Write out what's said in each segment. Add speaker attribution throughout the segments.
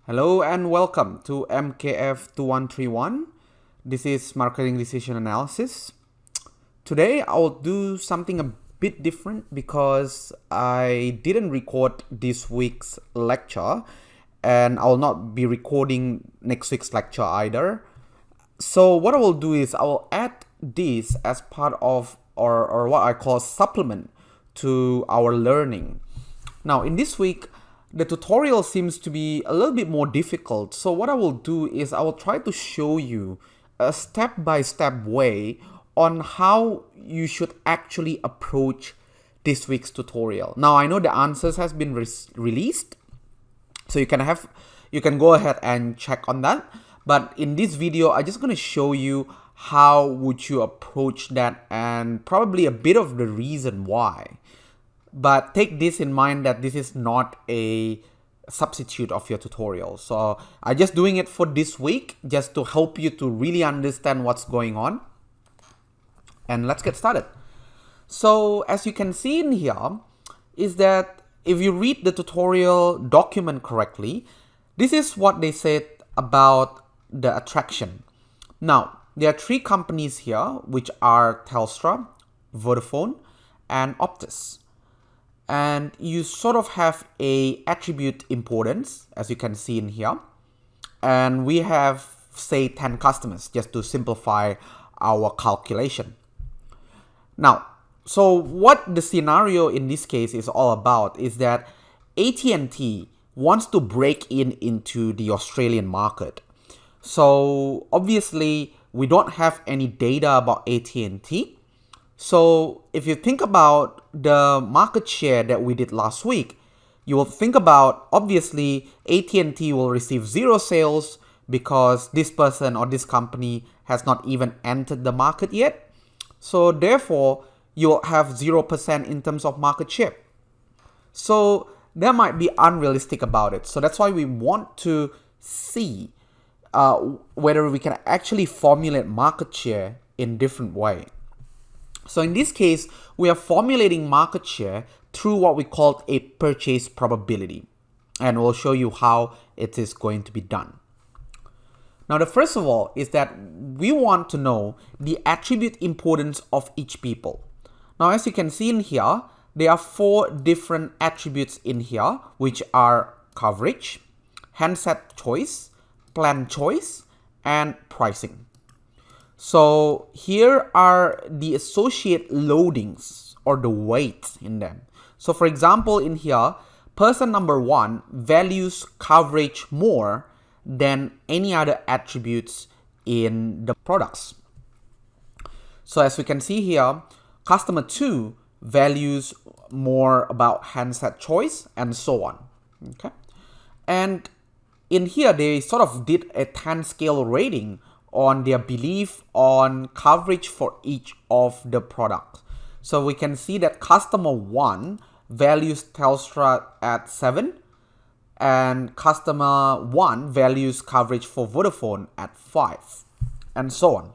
Speaker 1: Hello and welcome to MKF 2131. This is Marketing Decision Analysis. Today I'll do something a bit different because I didn't record this week's lecture and I'll not be recording next week's lecture either. So what I will do is I will add this as part of or what I call supplement to our learning. Now in this week, the tutorial seems to be a little bit more difficult. So what I will do is I will try to show you a step-by-step way on how you should actually approach this week's tutorial. Now I know the answers has been released, so you can go ahead and check on that. But in this video, I'm just going to show you how would you approach that and probably a bit of the reason why. But take this in mind that this is not a substitute of your tutorial. So I'm just doing it for this week just to help you to really understand what's going on. And let's get started. So as you can see in here is that if you read the tutorial document correctly, this is what they said about the attraction. Now, there are three companies here, which are Telstra, Vodafone, and Optus. And you sort of have a attribute importance, as you can see in here. And we have, say, 10 customers, just to simplify our calculation. Now, so what the scenario in this case is all about is that AT&T wants to break into the Australian market. So obviously, we don't have any data about AT&T. So if you think about the market share that we did last week, you will think about, obviously, AT&T will receive 0 sales because this person or this company has not even entered the market yet. So therefore, you'll have 0% in terms of market share. So that might be unrealistic about it. So that's why we want to see whether we can actually formulate market share in different way. So in this case, we are formulating market share through what we call a purchase probability. And we'll show you how it is going to be done. Now, the first of all is that we want to know the attribute importance of each people. Now, as you can see in here, there are 4 different attributes in here, which are coverage, handset choice, plan choice, and pricing. So here are the associate loadings or the weights in them. So for example, in here, person number 1 values coverage more than any other attributes in the products. So as we can see here, customer 2 values more about handset choice and so on. Okay. And in here, they sort of did a 10 scale rating on their belief on coverage for each of the products. So we can see that customer 1 values Telstra at 7 and customer 1 values coverage for Vodafone at 5 and so on.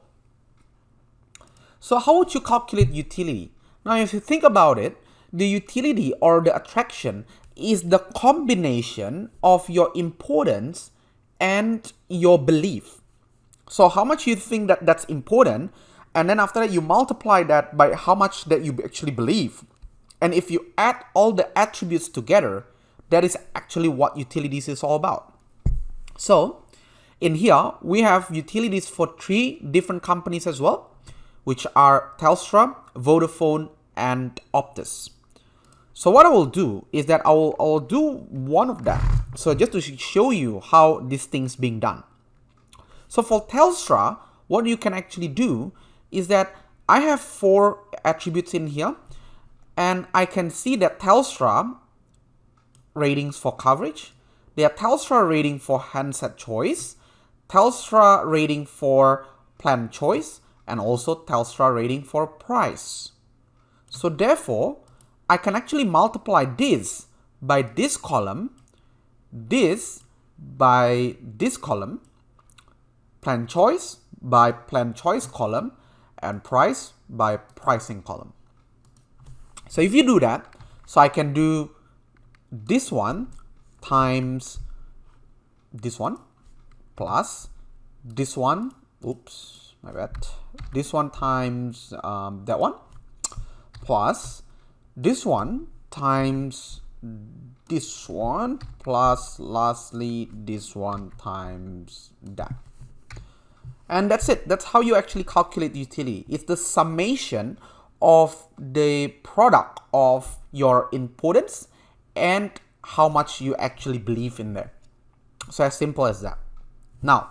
Speaker 1: So how would you calculate utility? Now if you think about it, the utility or the attraction is the combination of your importance and your belief. So how much you think that that's important, and then after that you multiply that by how much that you actually believe. And if you add all the attributes together, that is actually what utilities is all about. So in here, we have utilities for 3 different companies as well, which are Telstra, Vodafone, and Optus. So what I will do is that I will do one of them. So just to show you how this thing's being done. So for Telstra, what you can actually do is that I have 4 attributes in here, and I can see that Telstra ratings for coverage, there are Telstra rating for handset choice, Telstra rating for plan choice, and also Telstra rating for price. So therefore, I can actually multiply this by this column, this by this column, plan choice by plan choice column, and price by pricing column. So if you do that, so I can do this one times this one plus this one, oops, my bad, this one times that one plus this one times this one plus lastly this one times that. And that's it. That's how you actually calculate the utility. It's the summation of the product of your importance and how much you actually believe in there. So as simple as that. Now,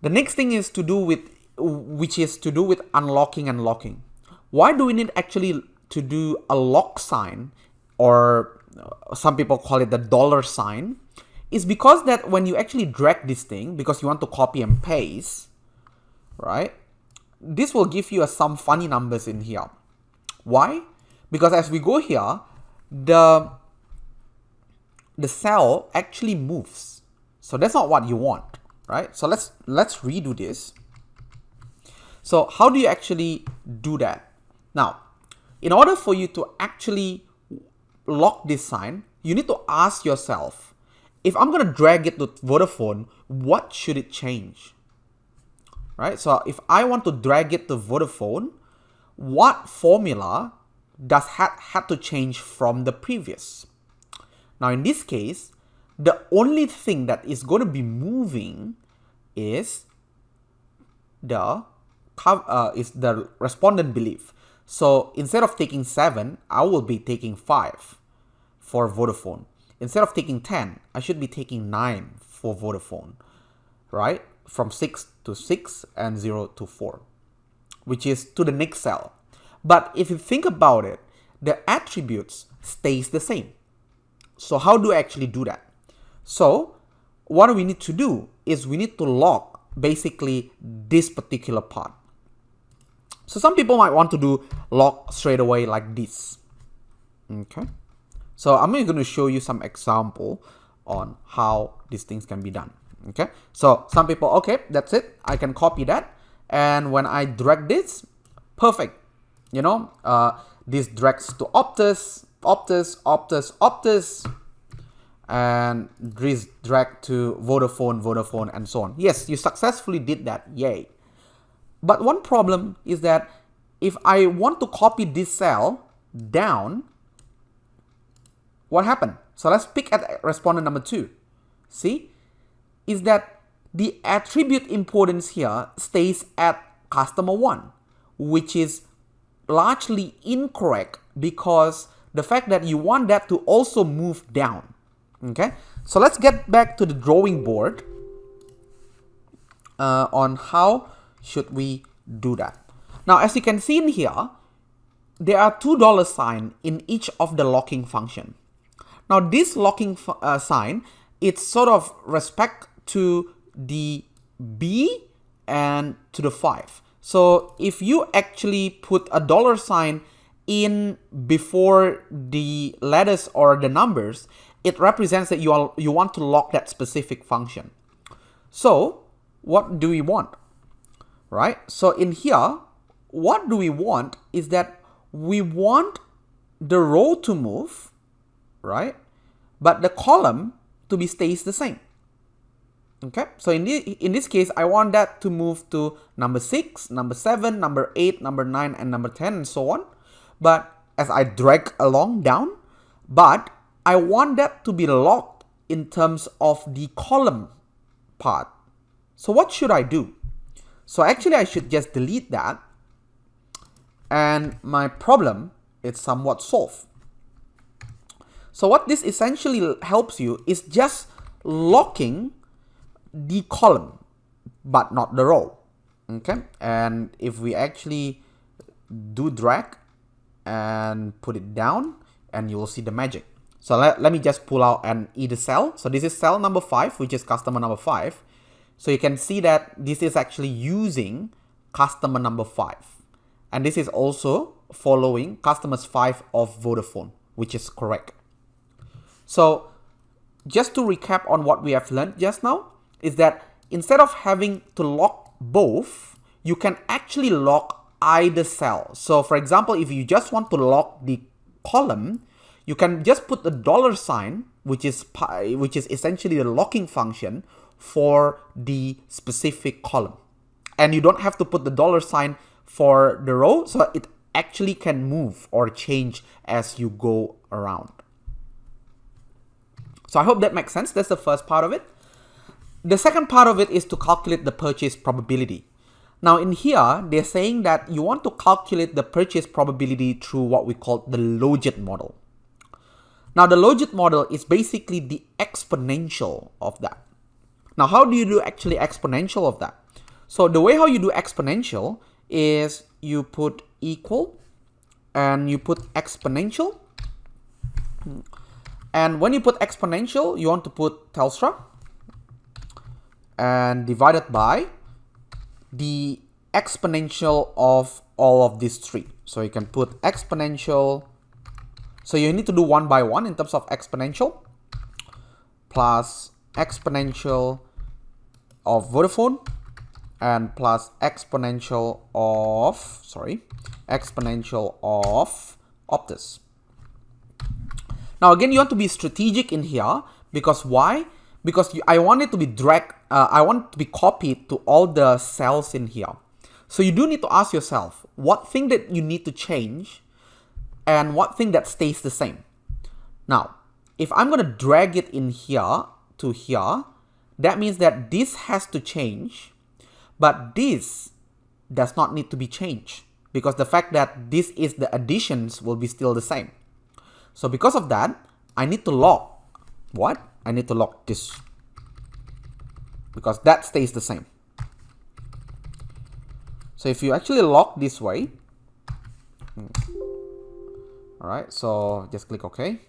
Speaker 1: the next thing is to do with, which is to do with unlocking and locking. Why do we need actually to do a lock sign, or some people call it the dollar sign? Is because that when you actually drag this thing, because you want to copy and paste, right? This will give you some funny numbers in here. Why? Because as we go here, the cell actually moves. So that's not what you want, right? So let's redo this. So how do you actually do that? Now, in order for you to actually lock this sign, you need to ask yourself, if I'm going to drag it to Vodafone, what should it change? Right? So if I want to drag it to Vodafone, what formula does had to change from the previous? Now in this case, the only thing that is going to be moving is the respondent belief. So instead of taking 7, I will be taking 5 for Vodafone. Instead of taking 10, I should be taking 9 for Vodafone, right? From 6 to 6 and 0 to 4, which is to the next cell. But if you think about it, the attributes stays the same. So how do I actually do that? So what we need to do is we need to lock basically this particular part. So some people might want to do lock straight away like this. Okay. So I'm going to show you some example on how these things can be done. Okay. So some people, okay, that's it. I can copy that. And when I drag this, perfect. You know, this drags to Optus, and this drag to Vodafone, and so on. Yes, you successfully did that. Yay. But one problem is that if I want to copy this cell down, what happened? So let's pick at respondent number 2. See, is that the attribute importance here stays at customer 1, which is largely incorrect because the fact that you want that to also move down. Okay, so let's get back to the drawing board on how should we do that. Now, as you can see in here, there are $2 signs in each of the locking function. Now, this locking sign, it's sort of respect to the B and to the 5. So if you actually put a dollar sign in before the letters or the numbers, it represents that you want to lock that specific function. So what do we want? Right? So in here, what do we want is that we want the row to move, right? But the column to be stays the same. Okay, so in this case, I want that to move to number 6, number 7, number 8, number 9, and number 10, and so on. But as I drag along down, but I want that to be locked in terms of the column part. So what should I do? So actually, I should just delete that, and my problem is somewhat solved. So what this essentially helps you is just locking the column, but not the row. Okay, and if we actually do drag and put it down, and you will see the magic. So let me just pull out an either cell. So this is cell number 5, which is customer number 5. So you can see that this is actually using customer number 5. And this is also following customers 5 of Vodafone, which is correct. So just to recap on what we have learned just now, is that instead of having to lock both, you can actually lock either cell. So for example, if you just want to lock the column, you can just put the dollar sign which is essentially the locking function for the specific column. And you don't have to put the $sign for the row, so it actually can move or change as you go around. So I hope that makes sense. That's the first part of it. The second part of it is to calculate the purchase probability. Now in here, they're saying that you want to calculate the purchase probability through what we call the logit model. Now the logit model is basically the exponential of that. Now how do you do actually exponential of that? So the way how you do exponential is you put equal and you put exponential. And when you put exponential, you want to put Telstra and divided by the exponential of all of these three. So you can put exponential. So you need to do one by one in terms of exponential plus exponential of Vodafone and plus exponential of, exponential of Optus. Now again, you want to be strategic in here because why? Because I want it to be dragged, I want it to be copied to all the cells in here. So you do need to ask yourself what thing that you need to change and what thing that stays the same. Now, if I'm going to drag it in here to here, that means that this has to change, but this does not need to be changed because the fact that this is the additions will be still the same. So because of that, I need to lock what? I need to lock this because that stays the same. So if you actually lock this way, alright, so just click OK.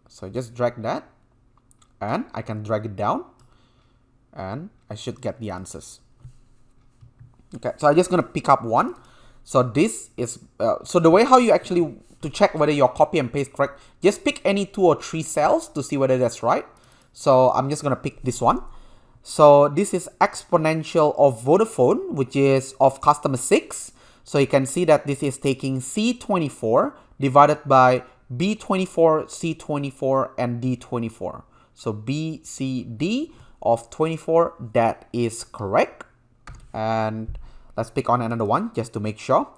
Speaker 1: So just drag that and I can drag it down and I should get the answers. Okay, so I'm just going to pick up one. So this is, so the way how you actually, to check whether your copy and paste correct, just pick any 2 or 3 cells to see whether that's right. So I'm just going to pick this one. So this is exponential of Vodafone, which is of customer 6. So you can see that this is taking C24 divided by B24, C24, and D24. So B, C, D of 24, that is correct. And let's pick on another one just to make sure.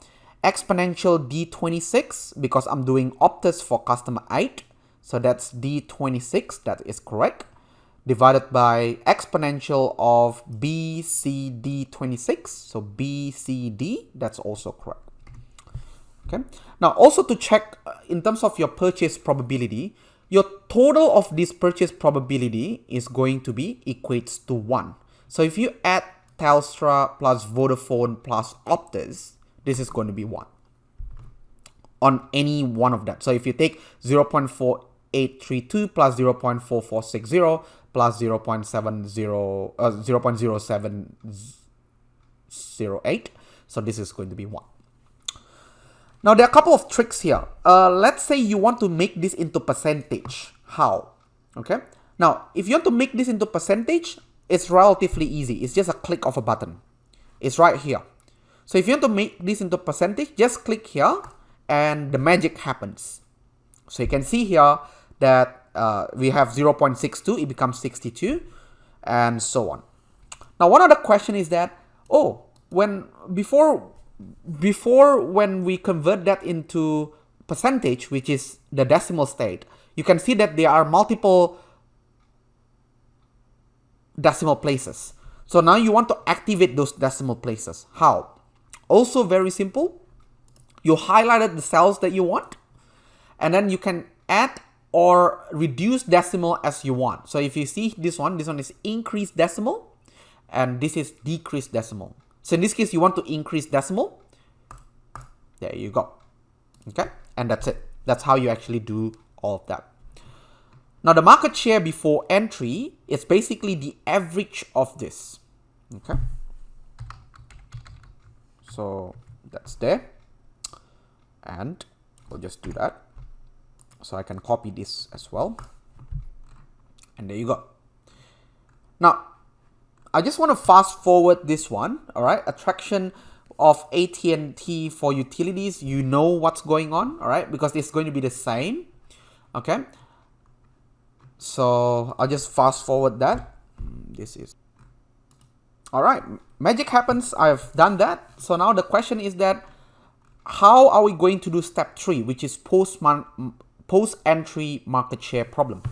Speaker 1: Exponential D26 because I'm doing Optus for customer 8. So that's D26, that is correct. Divided by exponential of BCD26. So BCD, that's also correct. Okay. Now also to check in terms of your purchase probability, your total of this purchase probability is going to be equates to 1. So if you add Telstra plus Vodafone plus Optus, this is going to be 1 on any one of that. So if you take 0.4832 plus 0.4460 plus 0.0708, so this is going to be 1. Now there are a couple of tricks here. Let's say you want to make this into percentage. How? Okay. Now if you want to make this into percentage, it's relatively easy. It's just a click of a button. It's right here. So if you want to make this into percentage, just click here and the magic happens. So you can see here that we have 0.62, it becomes 62 and so on. Now one other question is that, before when we convert that into percentage, which is the decimal state, you can see that there are multiple decimal places. So now you want to activate those decimal places. How? Also very simple. You highlighted the cells that you want and then you can add or reduce decimal as you want. So if you see this one is increased decimal and this is decreased decimal. So in this case, you want to increase decimal. There you go. Okay. And that's it. That's how you actually do all of that. Now the market share before entry is basically the average of this. Okay. So that's there. And we'll just do that. So I can copy this as well. And there you go. Now, I just want to fast forward this one. All right. Attraction of AT&T for utilities. You know what's going on. All right. Because it's going to be the same. Okay. So I'll just fast forward that. This is all right. Magic happens. I've done that. So now the question is that how are we going to do step 3, which is post-entry market share problem?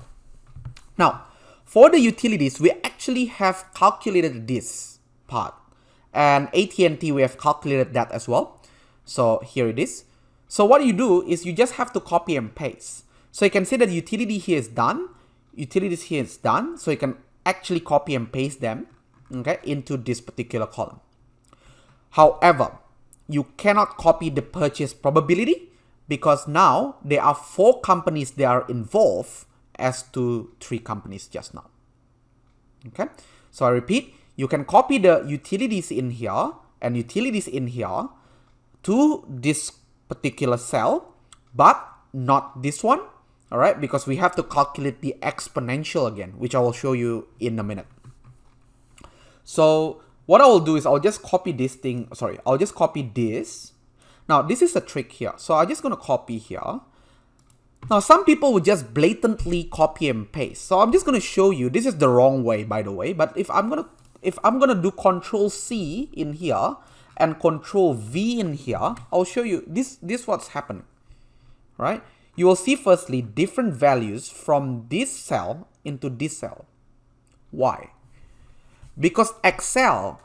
Speaker 1: Now, for the utilities, we actually have calculated this part, and AT&T, we have calculated that as well. So here it is. So what you do is you just have to copy and paste. So you can see that utility here is done, utilities here is done. So you can actually copy and paste them, okay, into this particular column. However, you cannot copy the purchase probability because now there are 4 companies that are involved as to 3 companies just now. Okay, so I repeat, you can copy the utilities in here and utilities in here to this particular cell, but not this one, all right, because we have to calculate the exponential again, which I will show you in a minute. So what I will do is I'll just copy this thing, I'll just copy this. Now this is a trick here, so I'm just going to copy here. Now some people would just blatantly copy and paste, so I'm just going to show you, this is the wrong way by the way, but if I'm going to do Control C in here and Control V in here, I'll show you this what's happening, right? You will see firstly different values from this cell into this cell. Why? Because Excel,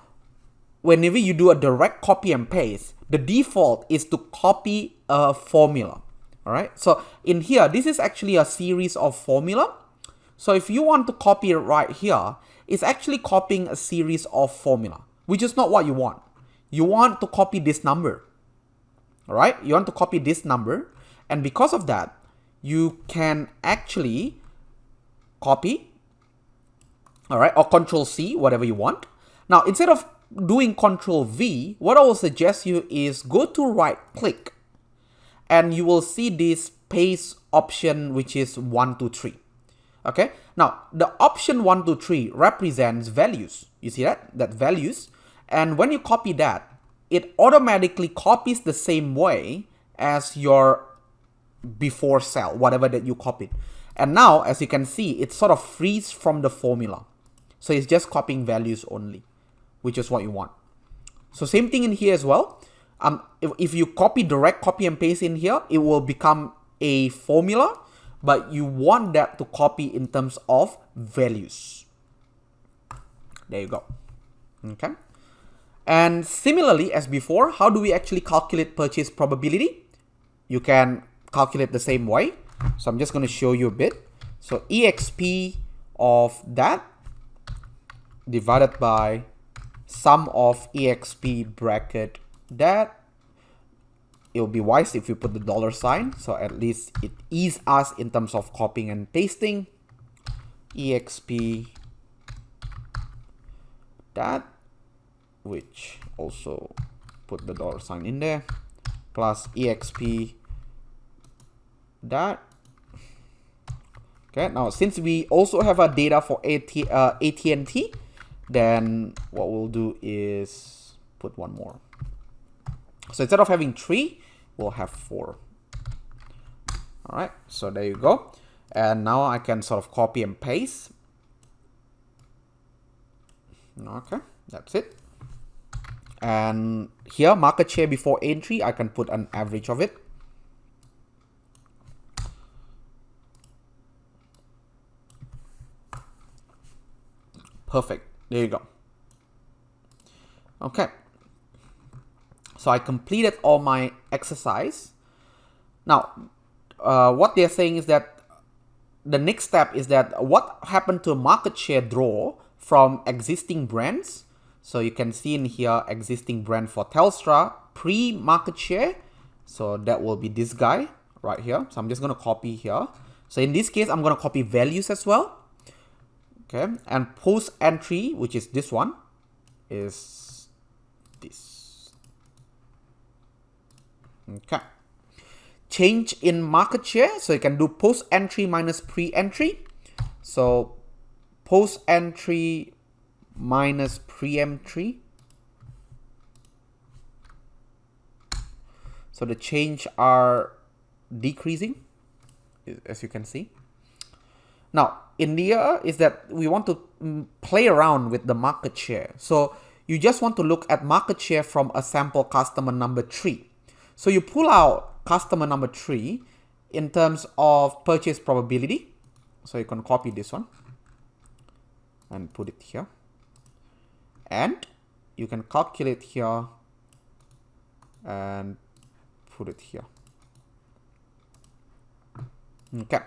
Speaker 1: whenever you do a direct copy and paste, the default is to copy a formula. All right. So in here, this is actually a series of formula. So if you want to copy it right here, it's actually copying a series of formula, which is not what you want. You want to copy this number. All right. You want to copy this number. And because of that, you can actually copy, all right, or Control C, whatever you want. Now, instead of doing Control V, what I will suggest you is go to right click and you will see this paste option, which is 1, 2, 3. Okay. Now, the option 1, 2, 3 represents values. You see that? That values. And when you copy that, it automatically copies the same way as your before cell, whatever that you copied. And now, as you can see, it sort of frees from the formula. So it's just copying values only, which is what you want. So same thing in here as well. If you copy direct copy and paste in here, it will become a formula, but you want that to copy in terms of values. There you go. Okay. And similarly as before, how do we actually calculate purchase probability? You can calculate the same way. So I'm just going to show you a bit. So EXP of that divided by sum of EXP bracket that. It will be wise if you put the dollar sign, so at least it eases us in terms of copying and pasting. EXP that, which also put the dollar sign in there, plus EXP that. Okay, now since we also have our data for AT&T, then what we'll do is put one more. So instead of having 3, we'll have 4. All right, so there you go. And now I can sort of copy and paste. Okay, that's it. And here, market share before entry, I can put an average of it. Perfect, there you go. Okay. So I completed all my exercise. Now, what they're saying is that the next step is that what happened to a market share draw from existing brands. So you can see in here existing brand for Telstra pre-market share. So that will be this guy right here. So I'm just going to copy here. So in this case, I'm going to copy values as well. Okay, and post entry, which is this one, is this. Okay. Change in market share. So you can do post entry minus pre-entry. So post entry minus pre-entry. So the change are decreasing, as you can see. Now, in here is that we want to play around with the market share. So you just want to look at market share from a sample customer number 3. So you pull out customer number 3 in terms of purchase probability. So you can copy this one and put it here. And you can calculate here and put it here. Okay,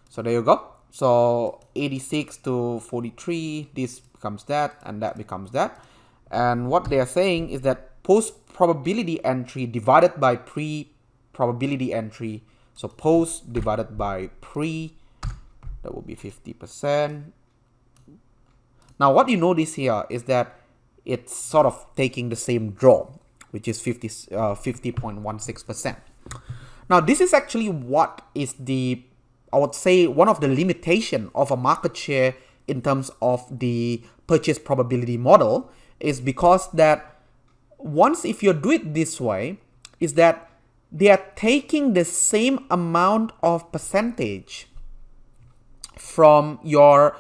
Speaker 1: so there you go. So 86 to 43, this becomes that, and that becomes that. And what they are saying is that post probability entry divided by pre probability entry. So post divided by pre, that will be 50%. Now what you notice here is that it's sort of taking the same draw, which is 50.16%. Now this is actually what is the, I would say, one of the limitation of a market share in terms of the purchase probability model, is because that once if you do it this way, is that they are taking the same amount of percentage from your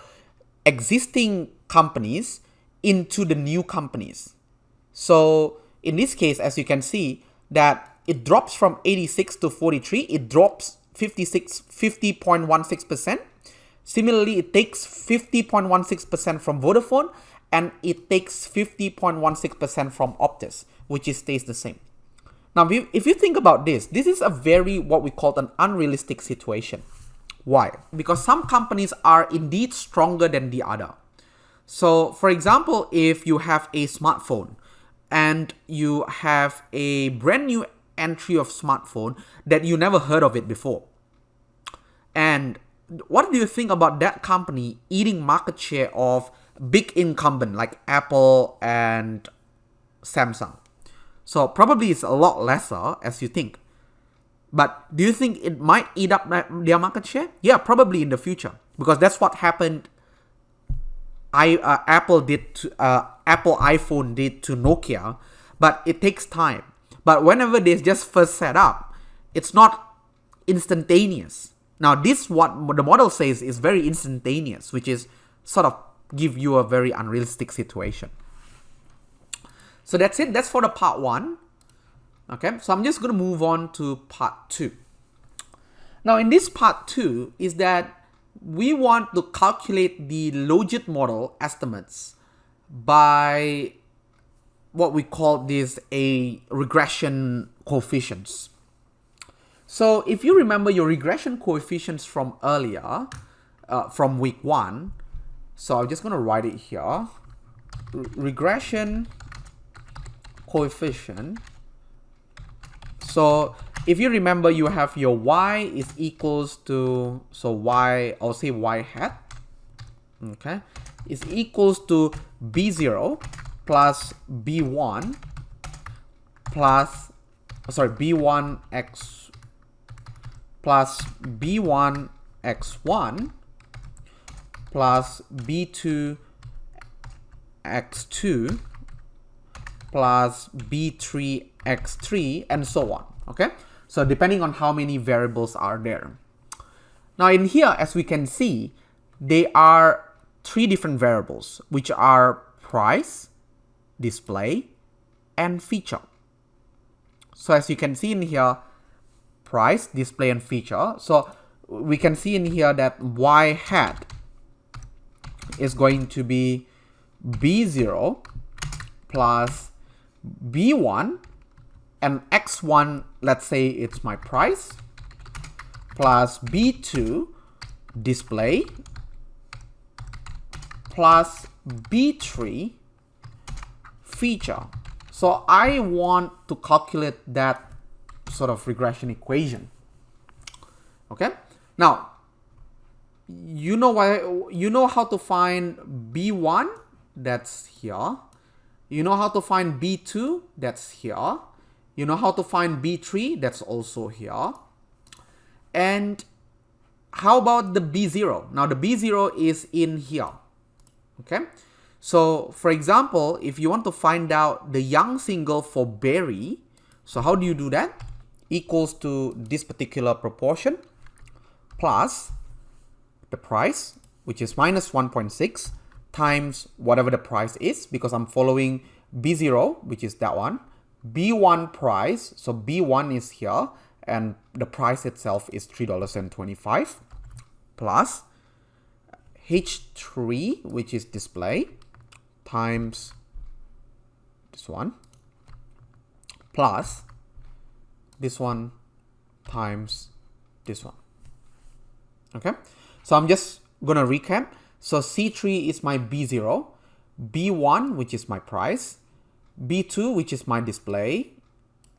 Speaker 1: existing companies into the new companies. So in this case, as you can see, that it drops from 86 to 43, it drops 50.16%. Similarly, it takes 50.16% from Vodafone, and it takes 50.16% from Optus, which stays the same. Now, if you think about this, this is a very, what we call an unrealistic situation. Why? Because some companies are indeed stronger than the other. So, for example, if you have a smartphone and you have a brand new entry of smartphone that you never heard of it before, and what do you think about that company eating market share of big incumbent like Apple and Samsung? So probably it's a lot lesser as you think. But do you think it might eat up their market share? Yeah, probably in the future, because that's what happened. Apple iPhone did to Nokia, but it takes time. But whenever they just first set up, it's not instantaneous. Now this, what the model says, is very instantaneous, which is sort of give you a very unrealistic situation. So that's it. That's for the part 1. Okay, so I'm just going to move on to part 2. Now in this part 2 is that we want to calculate the logit model estimates by what we call this a regression coefficients. So if you remember your regression coefficients from earlier, from week 1, so I'm just going to write it here. Regression coefficient. So if you remember, you have your y is equals to, so y, I'll say y hat, okay, is equals to b0 plus b1 plus, sorry, b1x plus b1 x1 plus b2 x2 plus b3 x3 and so on. Okay, so depending on how many variables are there. Now in here, as we can see, they are 3 different variables, which are price, display, and feature. So as you can see in here, price, display, and feature. So we can see in here that y hat is going to be b0 plus b1 and x1, let's say it's my price, plus b2 display plus b3 feature. So I want to calculate that sort of regression equation. Okay, now you know how to find b1, that's here. You know how to find b2, that's here. You know how to find b3, that's also here. And how about the b0? Now the b0 is in here. Okay, so for example, if you want to find out the young single for Barry, so how do you do that? Equals to this particular proportion plus the price, which is minus 1.6 times whatever the price is, because I'm following B0, which is that one, B1 price, so B1 is here, and the price itself is $3.25, plus H3, which is display, times this one, plus this one times this one. Okay, so I'm just gonna recap. So C3 is my B0, B1, which is my price, B2, which is my display,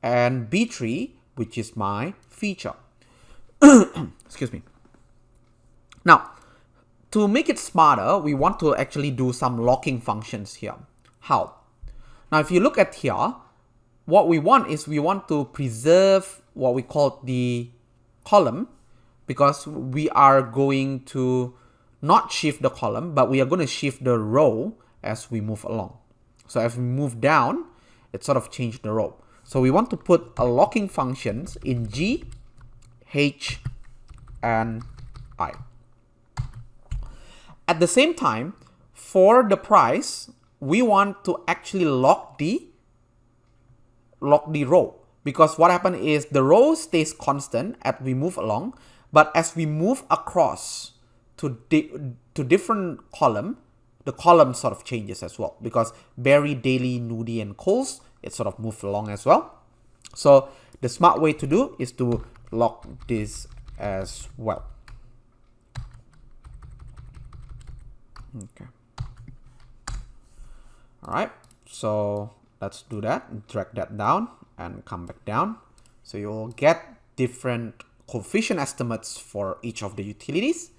Speaker 1: and B3, which is my feature. Excuse me. Now, to make it smarter, we want to actually do some locking functions here. How? Now, if you look at here, what we want is we want to preserve what we call the column, because we are going to not shift the column, but we are going to shift the row as we move along. So as we move down, it sort of changed the row. So we want to put a locking functions in G, H, and I. At the same time, for the price, we want to actually lock the row, because what happens is the row stays constant as we move along, but as we move across to different column, the column sort of changes as well, because Barry, Daily, Nudie, and Coles, it sort of moves along as well. So the smart way to do is to lock this as well. Okay. All right, so let's do that. Drag that down and come back down. So you'll get different coefficient estimates for each of the utilities.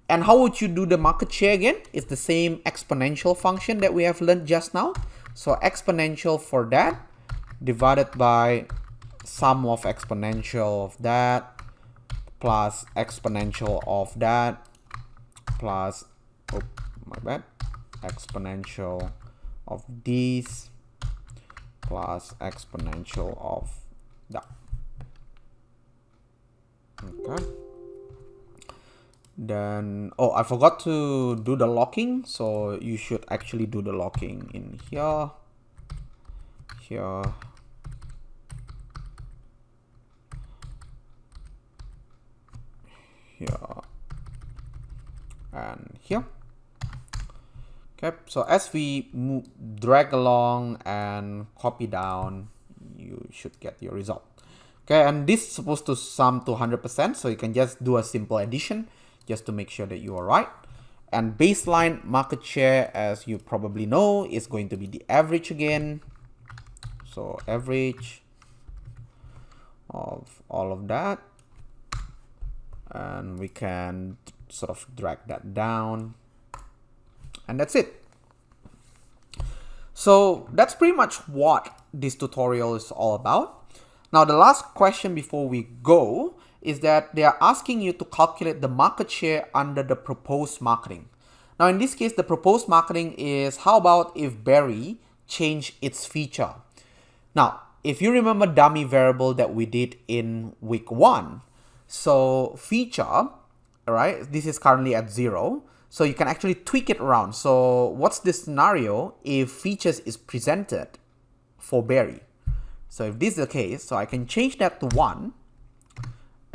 Speaker 1: And how would you do the market share again? It's the same exponential function that we have learned just now. So exponential for that divided by sum of exponential of that plus exponential of that plus, oh my bad, exponential of these plus exponential of that. Okay. Then, oh, I forgot to do the locking, so you should actually do the locking in here, here, here, and here. Okay, so as we move, drag along and copy down, you should get your result. Okay, and this is supposed to sum to 100%, so you can just do a simple addition just to make sure that you are right. And baseline market share, as you probably know, is going to be the average again. So average of all of that. And we can sort of drag that down. And that's it. So that's pretty much what this tutorial is all about. Now, the last question before we go is that they are asking you to calculate the market share under the proposed marketing. Now, in this case, the proposed marketing is, how about if Barry changed its feature? Now, if you remember dummy variable that we did in week 1, so feature, all right, this is currently at 0. So you can actually tweak it around. So what's the scenario if features is presented for Barry? So if this is the case, so I can change that to 1.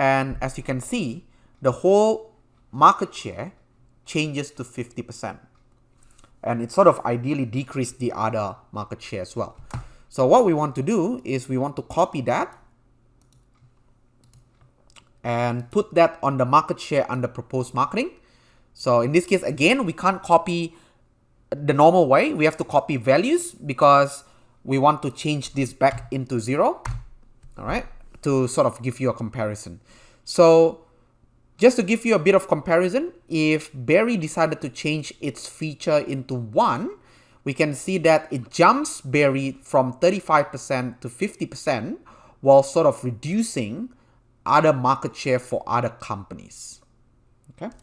Speaker 1: And as you can see, the whole market share changes to 50%. And it sort of ideally decreased the other market share as well. So what we want to do is we want to copy that and put that on the market share under proposed marketing. So in this case, again, we can't copy the normal way. We have to copy values because we want to change this back into 0, all right, to sort of give you a comparison. So just to give you a bit of comparison, if Barry decided to change its feature into 1, we can see that it jumps Barry from 35% to 50% while sort of reducing other market share for other companies. Okay.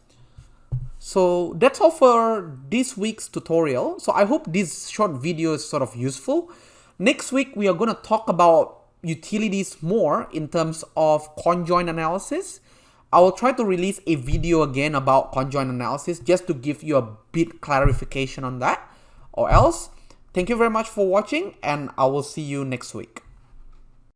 Speaker 1: So that's all for this week's tutorial. So I hope this short video is sort of useful. Next week, we are going to talk about utilities more in terms of conjoint analysis. I will try to release a video again about conjoint analysis just to give you a bit clarification on that. Or else, thank you very much for watching, and I will see you next week.